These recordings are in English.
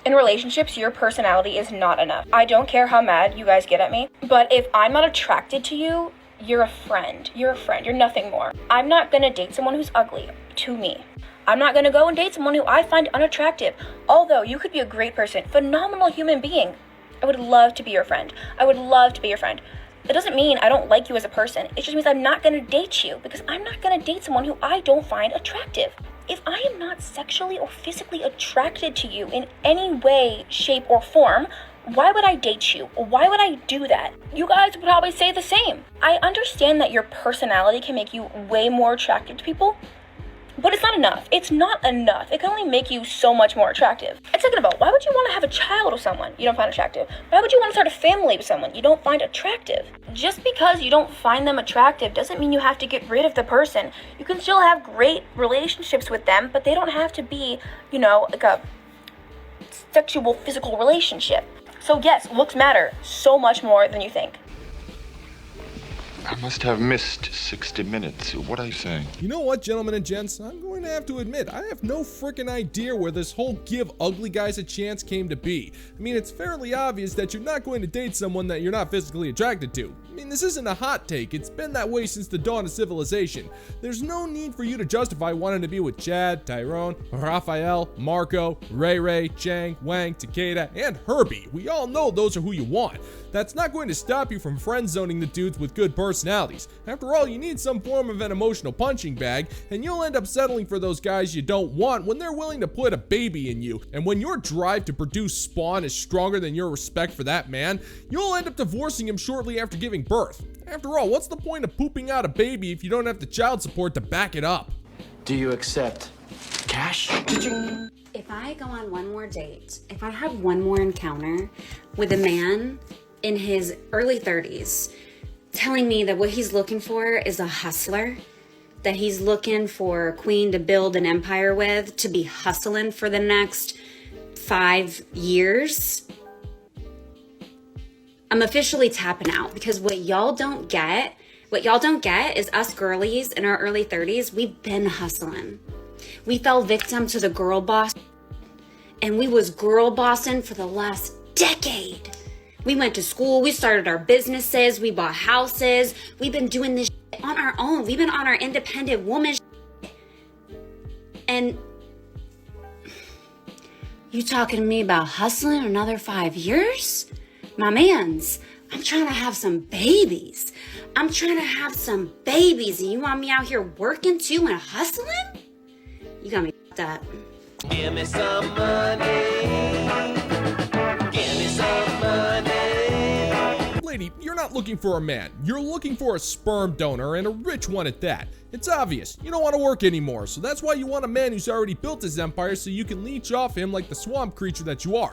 In relationships, your personality is not enough. I don't care how mad you guys get at me, but if I'm not attracted to you, you're a friend. You're a friend. You're nothing more. I'm not gonna date someone who's ugly to me. I'm not gonna go and date someone who I find unattractive. Although you could be a great person, phenomenal human being. I would love to be your friend. I would love to be your friend. It doesn't mean I don't like you as a person. It just means I'm not gonna date you because I'm not gonna date someone who I don't find attractive. If I am not sexually or physically attracted to you in any way, shape, or form, why would I date you? Why would I do that? You guys would probably say the same. I understand that your personality can make you way more attractive to people, but it's not enough. It's not enough. It can only make you so much more attractive. And second of all, why would you want to have a child with someone you don't find attractive? Why would you want to start a family with someone you don't find attractive? Just because you don't find them attractive doesn't mean you have to get rid of the person. You can still have great relationships with them, but they don't have to be, like a sexual, physical relationship. So yes, looks matter so much more than you think. I must have missed 60 minutes. What are you saying? You know what, gentlemen and gents? I'm going to have to admit, I have no freaking idea where this whole give ugly guys a chance came to be. I mean, it's fairly obvious that you're not going to date someone that you're not physically attracted to. I mean, this isn't a hot take. It's been that way since the dawn of civilization. There's no need for you to justify wanting to be with Chad, Tyrone, Raphael, Marco, Ray, Chang, Wang, Takeda, and Herbie. We all know those are who you want. That's not going to stop you from friend zoning the dudes with good personalities. After all, you need some form of an emotional punching bag, and you'll end up settling for those guys you don't want when they're willing to put a baby in you. And when your drive to produce spawn is stronger than your respect for that man, you'll end up divorcing him shortly after giving birth. After all, what's the point of pooping out a baby if you don't have the child support to back it up? Do you accept cash? If I go on one more date, if I have one more encounter with a man in his early 30s telling me that what he's looking for is a hustler, that he's looking for a queen to build an empire with, to be hustling for the next 5 years, I'm officially tapping out. Because what y'all don't get is us girlies in our early 30s, we've been hustling. We fell victim to the girl boss, and we was girl bossing for the last decade. We went to school, we started our businesses, we bought houses, we've been doing this shit on our own. We've been on our independent woman shit. And you talking to me about hustling another 5 years? My mans, I'm trying to have some babies. And you want me out here working too and hustling? You got me f***ed up. Give me some money. Give me some money. Lady, you're not looking for a man. You're looking for a sperm donor, and a rich one at that. It's obvious. You don't want to work anymore, so that's why you want a man who's already built his empire so you can leech off him like the swamp creature that you are.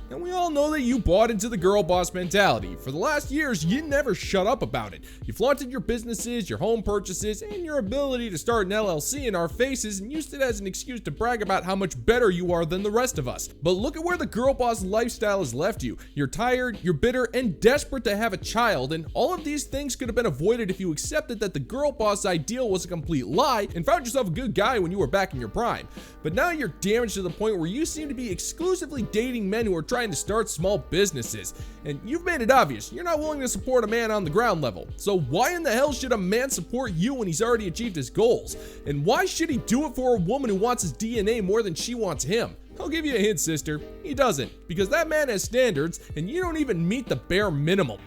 And we all know that you bought into the girl boss mentality. For the last years, you never shut up about it. You flaunted your businesses, your home purchases, and your ability to start an LLC in our faces and used it as an excuse to brag about how much better you are than the rest of us. But look at where the girl boss lifestyle has left you. You're tired, you're bitter, and desperate to have a child, and all of these things could have been avoided if you accepted that the girl boss ideal was a complete lie and found yourself a good guy when you were back in your prime. But now you're damaged to the point where you seem to be exclusively dating men who are trying to start small businesses, and you've made it obvious you're not willing to support a man on the ground level. So why in the hell should a man support you when he's already achieved his goals? And why should he do it for a woman who wants his DNA more than she wants him? I'll give you a hint, sister. He doesn't, because that man has standards and you don't even meet the bare minimum.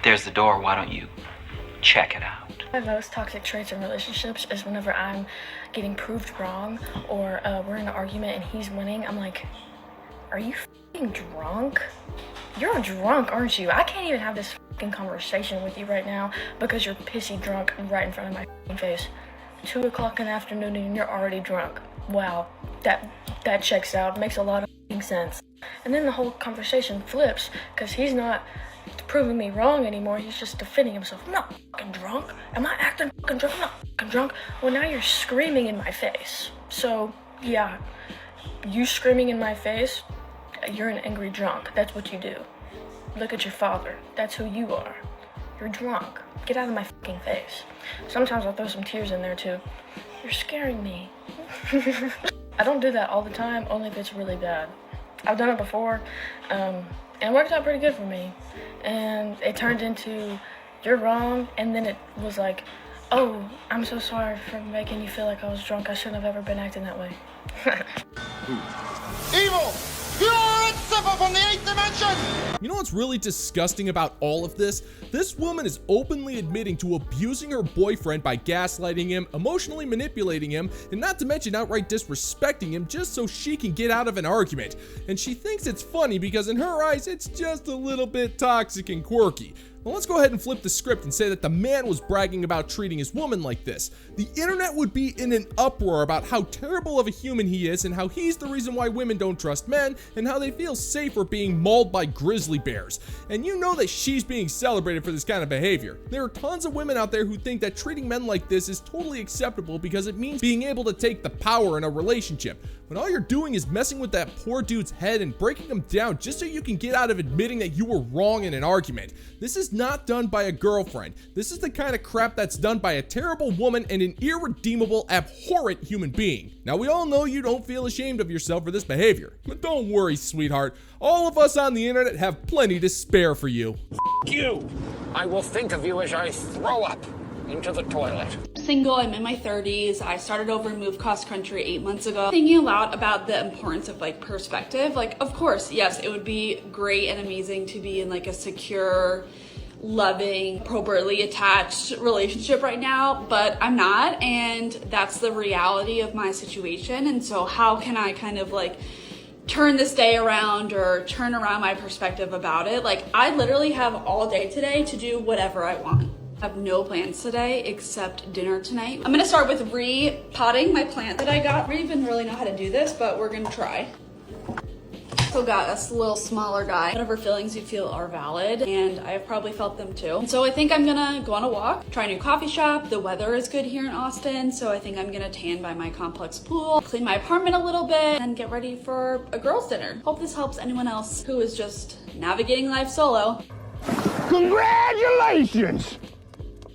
There's the door, why don't you check it out? My most toxic traits in relationships is whenever I'm getting proved wrong or we're in an argument and he's winning, I'm like, are you f***ing drunk? You're drunk, aren't you? I can't even have this f***ing conversation with you right now because you're pissy drunk right in front of my f***ing face. 2 o'clock in the afternoon and you're already drunk. Wow, that checks out. Makes a lot of f***ing sense. And then the whole conversation flips because he's not proving me wrong anymore. He's just defending himself. I'm not f***ing drunk. Am I acting f***ing drunk? I'm not f***ing drunk. Well, now you're screaming in my face. So, yeah, you screaming in my face, you're an angry drunk. That's what you do. Look at your father. That's who you are. You're drunk. Get out of my fucking face. Sometimes I'll throw some tears in there too. You're scaring me. I don't do that all the time, only if it's really bad. I've done it before, and it worked out pretty good for me. And it turned into, you're wrong, and then it was like, oh, I'm so sorry for making you feel like I was drunk. I shouldn't have ever been acting that way. Evil! Pure and simple from the 8th dimension! You know what's really disgusting about all of this? This woman is openly admitting to abusing her boyfriend by gaslighting him, emotionally manipulating him, and not to mention outright disrespecting him just so she can get out of an argument. And she thinks it's funny because in her eyes, it's just a little bit toxic and quirky. Well, let's go ahead and flip the script and say that the man was bragging about treating his woman like this. The internet would be in an uproar about how terrible of a human he is and how he's the reason why women don't trust men and how they feel safer being mauled by grizzly bears. And you know that she's being celebrated for this kind of behavior. There are tons of women out there who think that treating men like this is totally acceptable because it means being able to take the power in a relationship. When all you're doing is messing with that poor dude's head and breaking him down just so you can get out of admitting that you were wrong in an argument. This is not done by a girlfriend. This is the kind of crap that's done by a terrible woman and an irredeemable, abhorrent human being. Now, we all know you don't feel ashamed of yourself for this behavior, but don't worry, sweetheart. All of us on the internet have plenty to spare for you. You! I will think of you as I throw up into the toilet. Single, I'm in my 30s. I started over and moved cross country 8 months ago. Thinking a lot about the importance of like perspective. Like, of course, yes, it would be great and amazing to be in like a secure, loving, appropriately attached relationship right now, but I'm not, and that's the reality of my situation. And so how can I kind of like turn this day around or turn around my perspective about it? Like, I literally have all day today to do whatever I want. I have no plans today except dinner tonight. I'm gonna start with repotting my plant that I got. I don't even really know how to do this, but we're gonna try. So got a little smaller guy. Whatever feelings you feel are valid, and I've probably felt them too. And so I think I'm gonna go on a walk, try a new coffee shop. The weather is good here in Austin, so I think I'm gonna tan by my complex pool, clean my apartment a little bit, and get ready for a girls' dinner. Hope this helps anyone else who is just navigating life solo. Congratulations!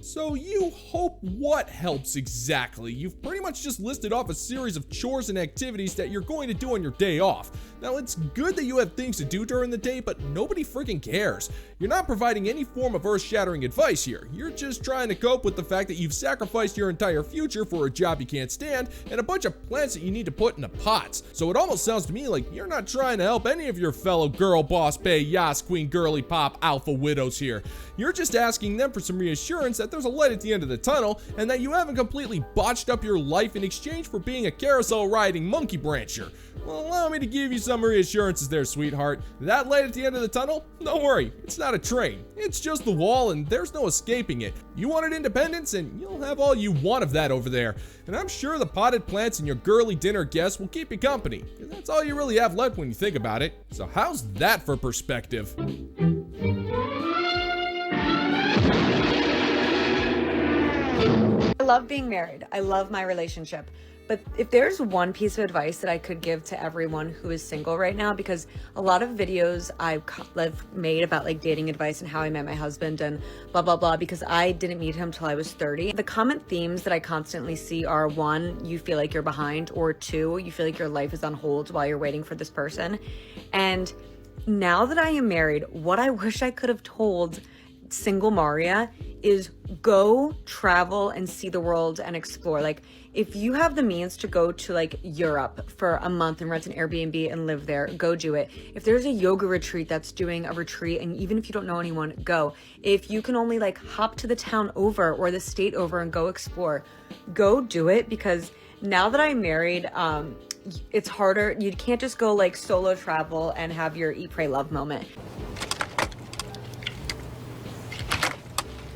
So you hope what helps exactly? You've pretty much just listed off a series of chores and activities that you're going to do on your day off. Now, it's good that you have things to do during the day, but nobody freaking cares. You're not providing any form of earth-shattering advice here. You're just trying to cope with the fact that you've sacrificed your entire future for a job you can't stand and a bunch of plants that you need to put into pots. So it almost sounds to me like you're not trying to help any of your fellow girl boss bae, yas queen, girly pop, alpha widows here. You're just asking them for some reassurance that there's a light at the end of the tunnel and that you haven't completely botched up your life in exchange for being a carousel riding monkey brancher. Well, allow me to give you some reassurances there, sweetheart. That light at the end of the tunnel? Don't worry, it's not a train. It's just the wall and there's no escaping it. You wanted independence and you'll have all you want of that over there. And I'm sure the potted plants and your girly dinner guests will keep you company. And that's all you really have left when you think about it. So how's that for perspective? I love being married. I love my relationship. But if there's one piece of advice that I could give to everyone who is single right now, because a lot of videos I've made about like dating advice and how I met my husband and blah, blah, blah, because I didn't meet him till I was 30. The common themes that I constantly see are 1, you feel like you're behind, or 2, you feel like your life is on hold while you're waiting for this person. And now that I am married, what I wish I could have told single Maria is go travel and see the world and explore. Like, if you have the means to go to like Europe for a month and rent an Airbnb and live there, go do it. If there's a yoga retreat that's doing a retreat, and even if you don't know anyone, go. If you can only like hop to the town over or the state over and go explore, go do it. Because now that I'm married, it's harder. You can't just go like solo travel and have your eat, pray, love moment.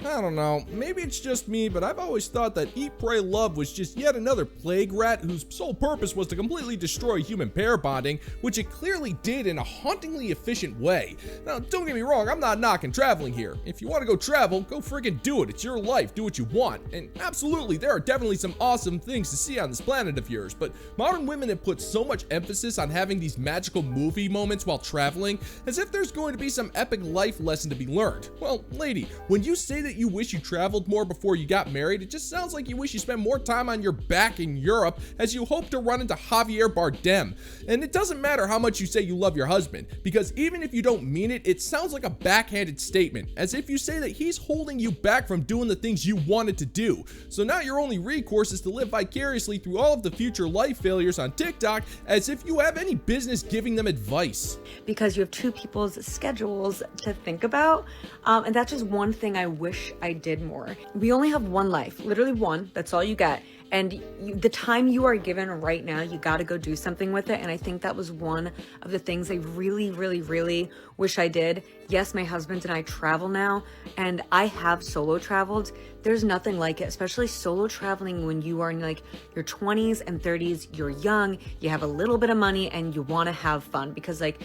I don't know, maybe it's just me, but I've always thought that Eat, Pray, Love was just yet another plague rat whose sole purpose was to completely destroy human pair bonding, which it clearly did in a hauntingly efficient way. Now, don't get me wrong, I'm not knocking traveling here. If you want to go travel, go friggin' do it. It's your life, do what you want. And absolutely, there are definitely some awesome things to see on this planet of yours, but modern women have put so much emphasis on having these magical movie moments while traveling, as if there's going to be some epic life lesson to be learned. Well, lady, when you say that that you wish you traveled more before you got married, it just sounds like you wish you spent more time on your back in Europe as you hope to run into Javier Bardem. And it doesn't matter how much you say you love your husband, because even if you don't mean it, it sounds like a backhanded statement, as if you say that he's holding you back from doing the things you wanted to do. So now your only recourse is to live vicariously through all of the future life failures on TikTok, as if you have any business giving them advice. Because you have two people's schedules to think about, and that's just one thing I wish I did more. We only have one life, literally one, that's all you get. And the time you are given right now, you got to go do something with it. And I think that was one of the things I really, really, really wish I did. Yes, my husband and I travel now, and I have solo traveled. There's nothing like it, especially solo traveling when you are in like your 20s and 30s, you're young, you have a little bit of money, and you want to have fun. Because like,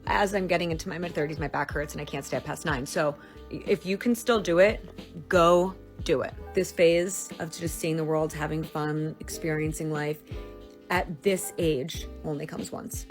as I'm getting into my mid 30s, my back hurts and I can't stay up past 9. So if you can still do it, go do it. This phase of just seeing the world, having fun, experiencing life at this age only comes once.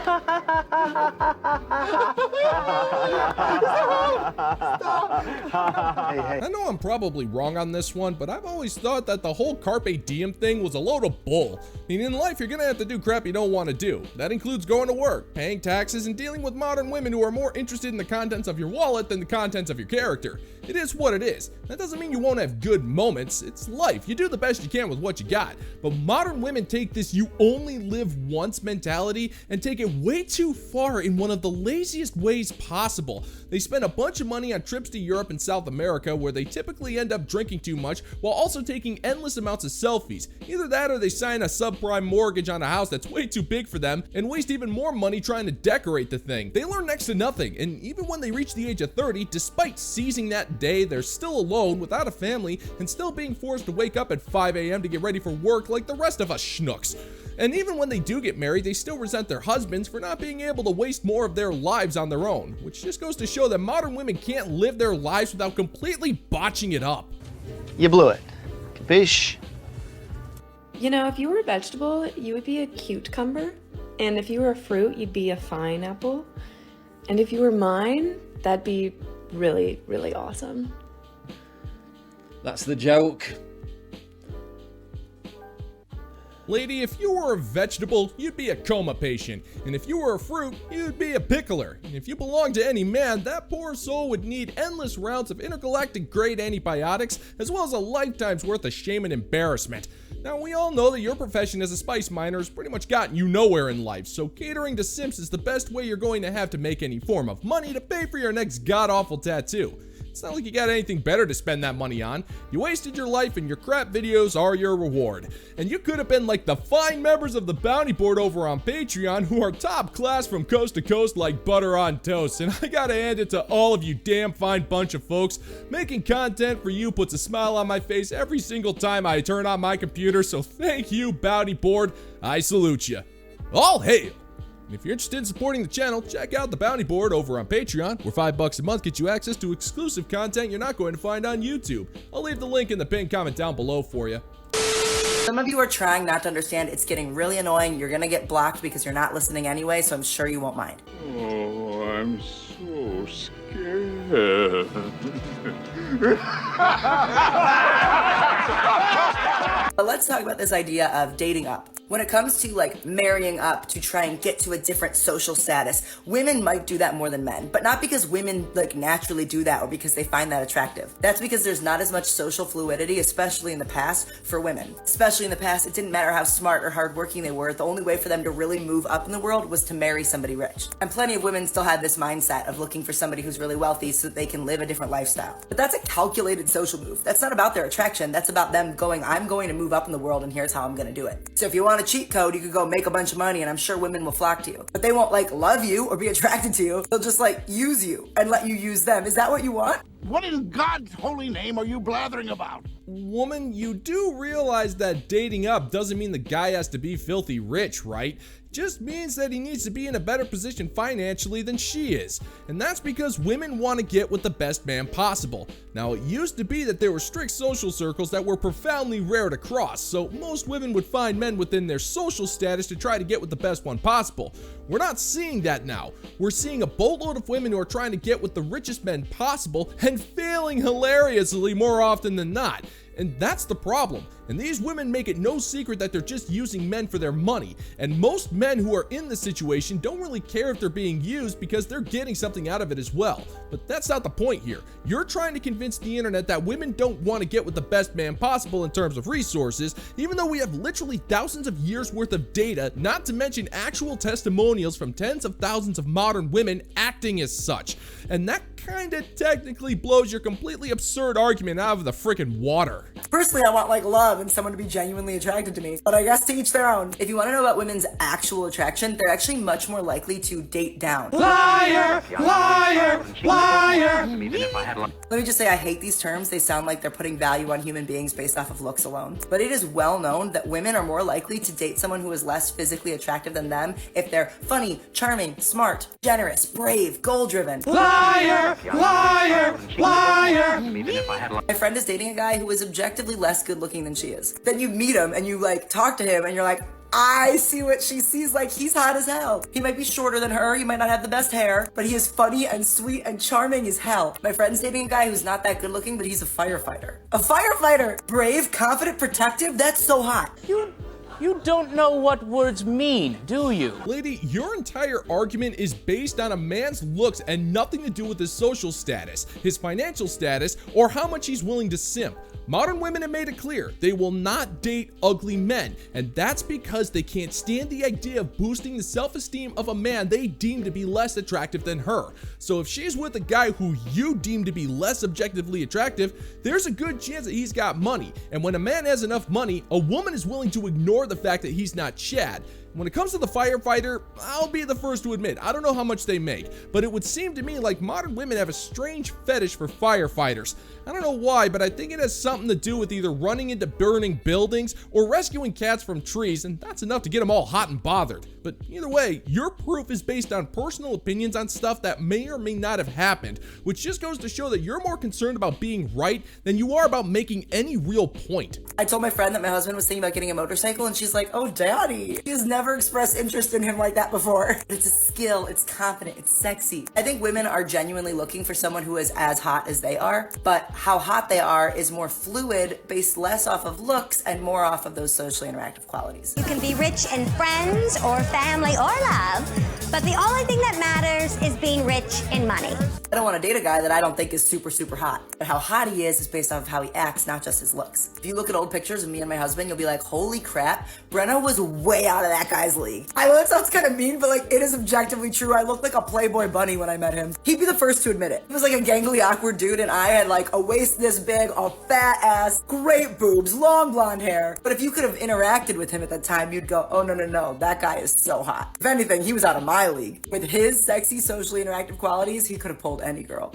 I know I'm probably wrong on this one, but I've always thought that the whole carpe diem thing was a load of bull. I mean, in life, you're gonna have to do crap you don't want to do. That includes going to work, paying taxes, and dealing with modern women who are more interested in the contents of your wallet than the contents of your character. It is what it is. That doesn't mean you won't have good moments. It's life. You do the best you can with what you got. But modern women take this you only live once mentality and take it way too far in one of the laziest ways possible. They spend a bunch of money on trips to Europe and South America, where they typically end up drinking too much while also taking endless amounts of selfies. Either that or they sign a subprime mortgage on a house that's way too big for them and waste even more money trying to decorate the thing. They learn next to nothing, and even when they reach the age of 30, despite seizing that day, they're still alone without a family and still being forced to wake up at 5 a.m. to get ready for work like the rest of us schnooks. And even when they do get married, they still resent their husbands for not being able to waste more of their lives on their own, which just goes to show that modern women can't live their lives without completely botching it up. You blew it. Capiche? You know, if you were a vegetable, you would be a cucumber. And if you were a fruit, you'd be a fine apple. And if you were mine, that'd be really, really awesome. That's the joke. Lady, if you were a vegetable, you'd be a coma patient. And if you were a fruit, you'd be a pickler. And if you belonged to any man, that poor soul would need endless rounds of intergalactic grade antibiotics, as well as a lifetime's worth of shame and embarrassment. Now, we all know that your profession as a spice miner has pretty much gotten you nowhere in life, so catering to simps is the best way you're going to have to make any form of money to pay for your next god-awful tattoo. It's not like you got anything better to spend that money on. You wasted your life and your crap videos are your reward. And you could have been like the fine members of the bounty board over on Patreon who are top class from coast to coast like butter on toast. And I gotta hand it to all of you damn fine bunch of folks. Making content for you puts a smile on my face every single time I turn on my computer, so thank you, bounty board. I salute you. All hail! And if you're interested in supporting the channel, check out the Bounty Board over on Patreon, where $5 a month gets you access to exclusive content you're not going to find on YouTube. I'll leave the link in the pinned comment down below for you. Some of you are trying not to understand. It's getting really annoying. You're gonna get blocked because you're not listening anyway, so I'm sure you won't mind. Oh, I'm so scared. But let's talk about this idea of dating up. When it comes to like marrying up to try and get to a different social status, women might do that more than men, but not because women like naturally do that or because they find that attractive. That's because there's not as much social fluidity, especially in the past for women. Especially in the past, it didn't matter how smart or hardworking they were. The only way for them to really move up in the world was to marry somebody rich. And plenty of women still had this mindset of looking for somebody who's really wealthy so that they can live a different lifestyle. But that's a calculated social move. That's not about their attraction. That's about them going, I'm going to move up in the world and here's how I'm gonna do it. So if you want a cheat code, you could go make a bunch of money and I'm sure women will flock to you. But they won't like love you or be attracted to you. They'll just like use you and let you use them. Is that what you want? What in God's holy name are you blathering about? Woman, you do realize that dating up doesn't mean the guy has to be filthy rich, right? Just means that he needs to be in a better position financially than she is. And that's because women want to get with the best man possible. Now, it used to be that there were strict social circles that were profoundly rare to cross, so most women would find men within their social status to try to get with the best one possible. We're not seeing that now. We're seeing a boatload of women who are trying to get with the richest men possible and failing hilariously more often than not. And that's the problem. And these women make it no secret that they're just using men for their money. And most men who are in this situation don't really care if they're being used because they're getting something out of it as well. But that's not the point here. You're trying to convince the internet that women don't want to get with the best man possible in terms of resources, even though we have literally thousands of years worth of data, not to mention actual testimonials from tens of thousands of modern women acting as such. And that kinda technically blows your completely absurd argument out of the freaking water. Personally, I want like love and someone to be genuinely attracted to me, but I guess to each their own. If you want to know about women's actual attraction, they're actually much more likely to date down. Liar! Liar! Liar! Let me just say I hate these terms. They sound like they're putting value on human beings based off of looks alone. But it is well known that women are more likely to date someone who is less physically attractive than them if they're funny, charming, smart, generous, brave, goal-driven. Liar! Liar! Liar! My friend is dating a guy who is objectively less good looking than she is. Then you meet him and you like talk to him and you're like, I see what she sees, like he's hot as hell. He might be shorter than her, he might not have the best hair, but he is funny and sweet and charming as hell. My friend's dating a guy who's not that good looking, but he's a firefighter. A firefighter! Brave, confident, protective, that's so hot. You don't know what words mean, do you? Lady, your entire argument is based on a man's looks and nothing to do with his social status, his financial status, or how much he's willing to simp. Modern women have made it clear they will not date ugly men, and that's because they can't stand the idea of boosting the self-esteem of a man they deem to be less attractive than her. So if she's with a guy who you deem to be less objectively attractive, there's a good chance that he's got money. And when a man has enough money, a woman is willing to ignore the fact that he's not Chad. When it comes to the firefighter, I'll be the first to admit, I don't know how much they make, but it would seem to me like modern women have a strange fetish for firefighters. I don't know why, but I think it has something to do with either running into burning buildings or rescuing cats from trees, and that's enough to get them all hot and bothered. But either way, your proof is based on personal opinions on stuff that may or may not have happened, which just goes to show that you're more concerned about being right than you are about making any real point. I told my friend that my husband was thinking about getting a motorcycle, and she's like, oh, daddy. She has never expressed interest in him like that before. It's a skill, it's confident, it's sexy. I think women are genuinely looking for someone who is as hot as they are, but how hot they are is more fluid, based less off of looks and more off of those socially interactive qualities. You can be rich in friends or family or love, but the only thing that matters is being rich in money. I don't want to date a guy that I don't think is super, super hot. But how hot he is based off of how he acts, not just his looks. If you look at old pictures of me and my husband, you'll be like, holy crap, Brenna was way out of that guy's league. I know that sounds kind of mean, but like, it is objectively true. I looked like a Playboy bunny when I met him. He'd be the first to admit it. He was like a gangly, awkward dude, and I had like a waist this big, a fat ass, great boobs, long blonde hair. But if you could have interacted with him at that time, you'd go, oh, no, that guy is so hot. If anything, he was out of my league. With his sexy, socially interactive qualities, he could have pulled any girl.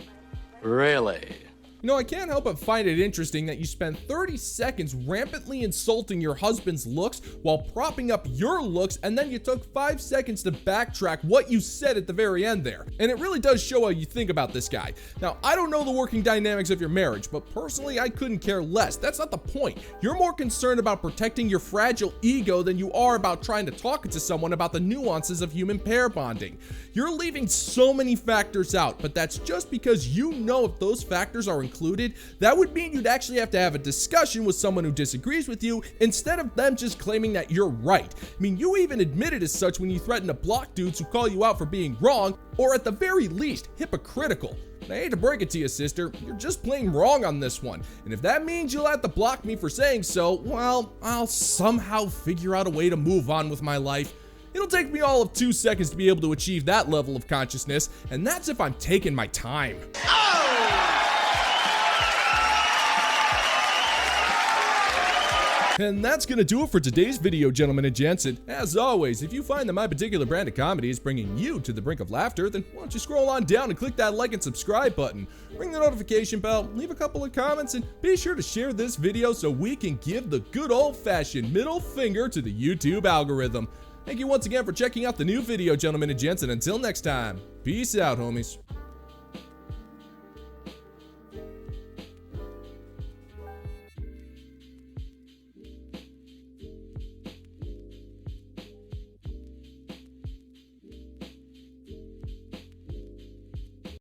Really? You know, I can't help but find it interesting that you spend 30 seconds rampantly insulting your husband's looks while propping up your looks, and then you took 5 seconds to backtrack what you said at the very end there. And it really does show how you think about this guy. Now, I don't know the working dynamics of your marriage, but personally, I couldn't care less. That's not the point. You're more concerned about protecting your fragile ego than you are about trying to talk to someone about the nuances of human pair bonding. You're leaving so many factors out, but that's just because you know if those factors are included, that would mean you'd actually have to have a discussion with someone who disagrees with you instead of them just claiming that you're right. I mean, you even admitted as such when you threaten to block dudes who call you out for being wrong, or at the very least, hypocritical. And I hate to break it to you, sister, you're just plain wrong on this one. And if that means you'll have to block me for saying so, well, I'll somehow figure out a way to move on with my life. It'll take me all of 2 seconds to be able to achieve that level of consciousness, and that's if I'm taking my time. And that's gonna do it for today's video, gentlemen and gents. And as always, if you find that my particular brand of comedy is bringing you to the brink of laughter, then why don't you scroll on down and click that like and subscribe button. Ring the notification bell, leave a couple of comments, and be sure to share this video so we can give the good old-fashioned middle finger to the YouTube algorithm. Thank you once again for checking out the new video, gentlemen and gents, and until next time, peace out, homies.